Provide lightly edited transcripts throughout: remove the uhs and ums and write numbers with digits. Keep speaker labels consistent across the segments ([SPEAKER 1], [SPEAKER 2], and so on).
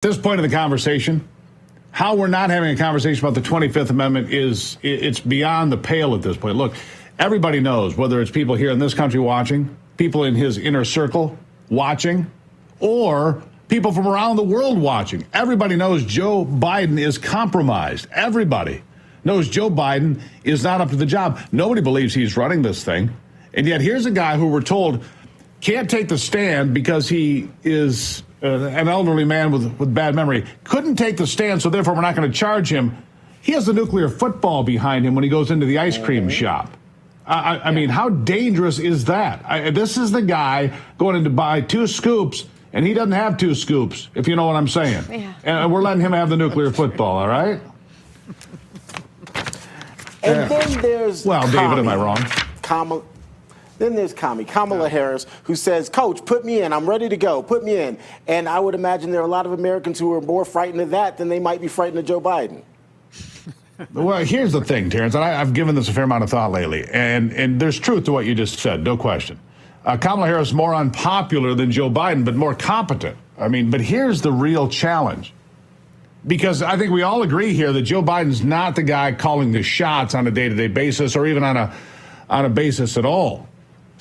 [SPEAKER 1] At this point in the conversation, how we're not having a conversation about the 25th Amendment it's beyond the pale at this point. Look, everybody knows, whether it's people here in this country watching, people in his inner circle watching, or people from around the world watching. Everybody knows Joe Biden is compromised. Everybody knows Joe Biden is not up to the job. Nobody believes he's running this thing. And yet here's a guy who we're told can't take the stand because he is an elderly man with bad memory. Couldn't take the stand, so therefore we're not going to charge him. He has a nuclear football behind him when he goes into the ice cream shop. I mean, how dangerous is that? This is the guy going in to buy 2 scoops, and he doesn't have 2 scoops, if you know what I'm saying. Yeah. And we're letting him have the nuclear football, all right?
[SPEAKER 2] And then there's
[SPEAKER 1] David, am I wrong?
[SPEAKER 2] Then there's Kamala Harris, who says, Coach, put me in. I'm ready to go. Put me in. And I would imagine there are a lot of Americans who are more frightened of that than they might be frightened of Joe Biden.
[SPEAKER 1] Well, here's the thing, Terrence, and I've given this a fair amount of thought lately, and there's truth to what you just said, no question. Kamala Harris is more unpopular than Joe Biden, but more competent. But here's the real challenge. Because I think we all agree here that Joe Biden's not the guy calling the shots on a day-to-day basis or even on a basis at all.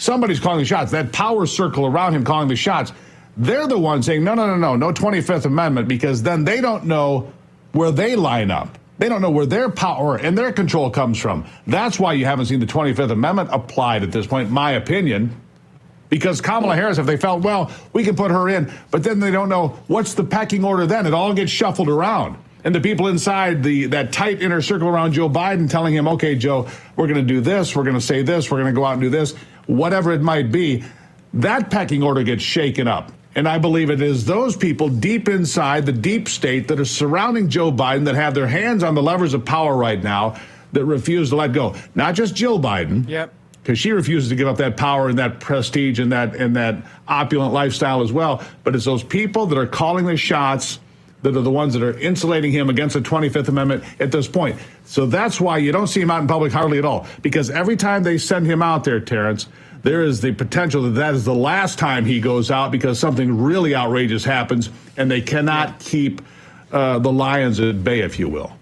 [SPEAKER 1] Somebody's calling the shots. That power circle around him calling the shots, they're the ones saying, no 25th Amendment, because then they don't know where they line up. They don't know where their power and their control comes from. That's why you haven't seen the 25th Amendment applied at this point, my opinion. Because Kamala Harris, if they felt, well, we can put her in, but then they don't know what's the pecking order then. It all gets shuffled around. And the people inside that tight inner circle around Joe Biden telling him, okay, Joe, we're going to do this, we're going to say this, we're going to go out and do this, whatever it might be, that pecking order gets shaken up. And I believe it is those people deep inside the deep state that are surrounding Joe Biden that have their hands on the levers of power right now that refuse to let go. Not just Jill Biden. Yep. Because she refuses to give up that power and that prestige and that opulent lifestyle as well. But it's those people that are calling the shots that are the ones that are insulating him against the 25th Amendment at this point. So that's why you don't see him out in public hardly at all. Because every time they send him out there, Terrence, there is the potential that is the last time he goes out because something really outrageous happens and they cannot keep the lions at bay, if you will.